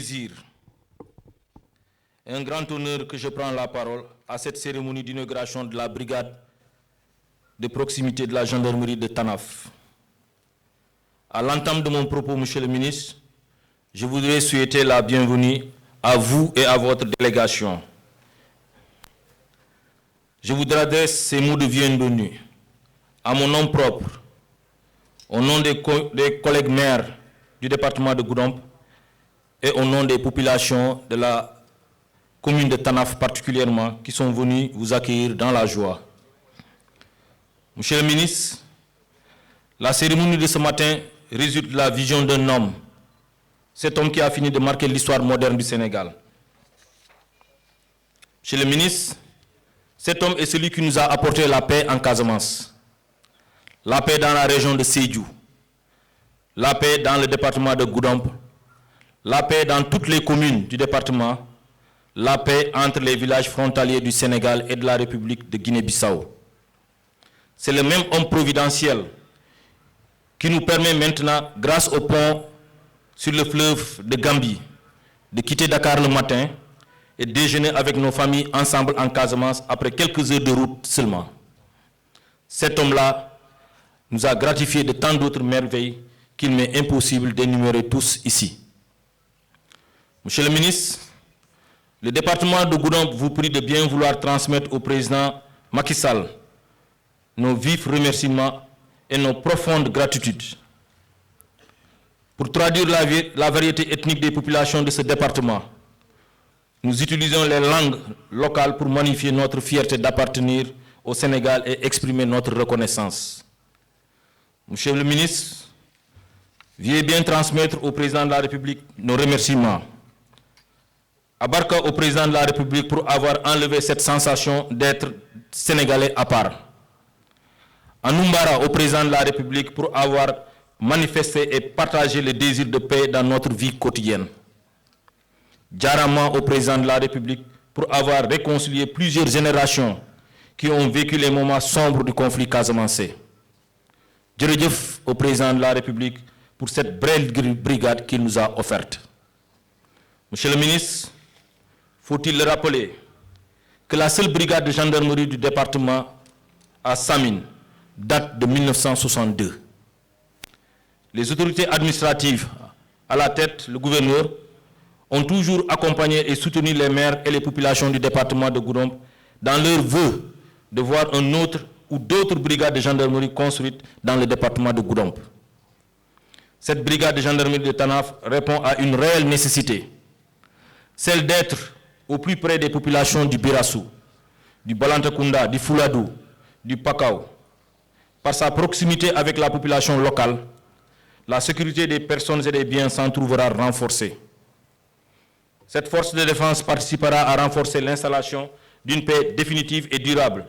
plaisir et un grand honneur que je prends la parole à cette cérémonie d'inauguration de la brigade de proximité de la gendarmerie de Tanaf. À l'entame de mon propos, Monsieur le ministre, je voudrais souhaiter la bienvenue à vous et à votre délégation. Je vous adresse ces mots de bienvenue à mon nom propre, au nom des collègues maires du département de Goudomp et au nom des populations de la commune de Tanaf particulièrement qui sont venus vous accueillir dans la joie. Monsieur le ministre, la cérémonie de ce matin résulte de la vision d'un homme, cet homme qui a fini de marquer l'histoire moderne du Sénégal. Monsieur le ministre, cet homme est celui qui nous a apporté la paix en Casamance, la paix dans la région de Sédhiou, la paix dans le département de Goudomp, la paix dans toutes les communes du département, la paix entre les villages frontaliers du Sénégal et de la République de Guinée-Bissau. C'est le même homme providentiel qui nous permet maintenant, grâce au pont sur le fleuve de Gambie, de quitter Dakar le matin et déjeuner avec nos familles ensemble en Casamance après quelques heures de route seulement. Cet homme-là nous a gratifié de tant d'autres merveilles qu'il m'est impossible d'énumérer tous ici. Monsieur le ministre, le département de Goudomp vous prie de bien vouloir transmettre au président Macky Sall nos vifs remerciements et nos profondes gratitudes. Pour traduire la variété ethnique des populations de ce département, nous utilisons les langues locales pour magnifier notre fierté d'appartenir au Sénégal et exprimer notre reconnaissance. Monsieur le ministre, veuillez bien transmettre au président de la République nos remerciements. Abarka au président de la République pour avoir enlevé cette sensation d'être Sénégalais à part. Anumbara au président de la République pour avoir manifesté et partagé le désir de paix dans notre vie quotidienne. Djarama au président de la République pour avoir réconcilié plusieurs générations qui ont vécu les moments sombres du conflit casamancé. Djeredjef au président de la République pour cette belle brigade qu'il nous a offerte. Monsieur le ministre, faut-il le rappeler que la seule brigade de gendarmerie du département à Samine date de 1962. Les autorités administratives, à la tête, le gouverneur, ont toujours accompagné et soutenu les maires et les populations du département de Goudomp dans leur vœu de voir un autre ou d'autres brigades de gendarmerie construites dans le département de Goudomp. Cette brigade de gendarmerie de Tanaf répond à une réelle nécessité, celle d'être au plus près des populations du Birassou, du Balantakunda, du Fouladou, du Pakao. Par sa proximité avec la population locale, la sécurité des personnes et des biens s'en trouvera renforcée. Cette force de défense participera à renforcer l'installation d'une paix définitive et durable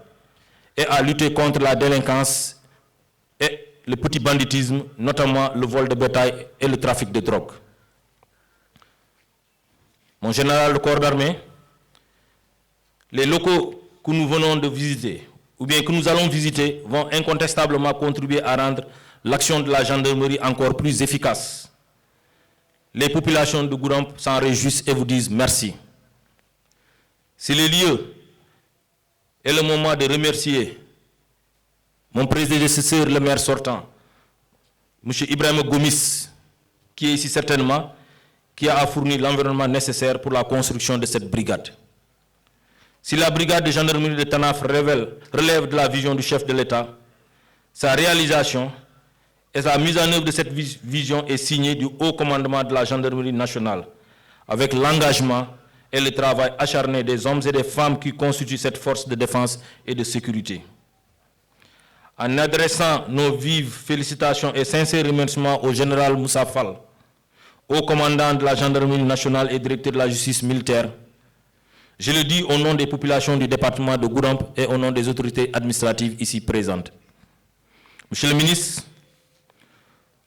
et à lutter contre la délinquance et le petit banditisme, notamment le vol de bétail et le trafic de drogue. Mon général de corps d'armée, les locaux que nous venons de visiter, ou bien que nous allons visiter, vont incontestablement contribuer à rendre l'action de la gendarmerie encore plus efficace. Les populations de Goudomp s'en réjouissent et vous disent merci. C'est le lieu et le moment de remercier mon prédécesseur, le maire sortant, M. Ibrahim Gomis, qui est ici certainement, qui a fourni l'environnement nécessaire pour la construction de cette brigade. Si la brigade de gendarmerie de Tanaf relève de la vision du chef de l'État, sa réalisation et sa mise en œuvre de cette vision est signée du haut commandement de la gendarmerie nationale, avec l'engagement et le travail acharné des hommes et des femmes qui constituent cette force de défense et de sécurité. En adressant nos vives félicitations et sincères remerciements au général Moussa Fall, haut commandant de la gendarmerie nationale et directeur de la justice militaire, je le dis au nom des populations du département de Goudomp et au nom des autorités administratives ici présentes. Monsieur le ministre,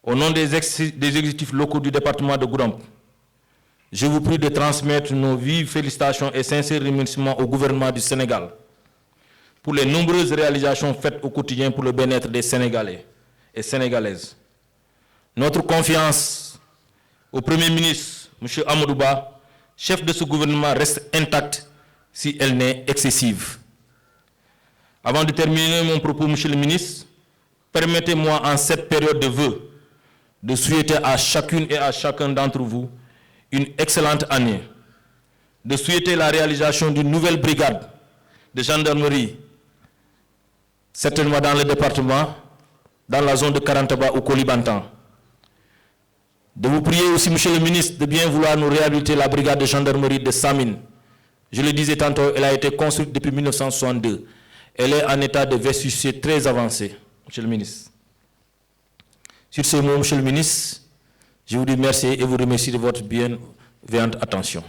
au nom des exécutifs locaux du département de Goudomp, je vous prie de transmettre nos vives félicitations et sincères remerciements au gouvernement du Sénégal pour les nombreuses réalisations faites au quotidien pour le bien-être des Sénégalais et Sénégalaises. Notre confiance au Premier ministre M. Amadouba, chef de ce gouvernement, reste intacte si elle n'est excessive. Avant de terminer mon propos, M. le ministre, permettez-moi en cette période de vœux de souhaiter à chacune et à chacun d'entre vous une excellente année, de souhaiter la réalisation d'une nouvelle brigade de gendarmerie, certainement dans le département, dans la zone de Karantaba ou Kolibantan. De vous prier aussi, Monsieur le ministre, de bien vouloir nous réhabiliter la brigade de gendarmerie de Samine. Je le disais tantôt, elle a été construite depuis 1962. Elle est en état de vétusté très avancé, Monsieur le ministre. Sur ce mot, Monsieur le ministre, je vous dis merci et vous remercie de votre bienveillante attention.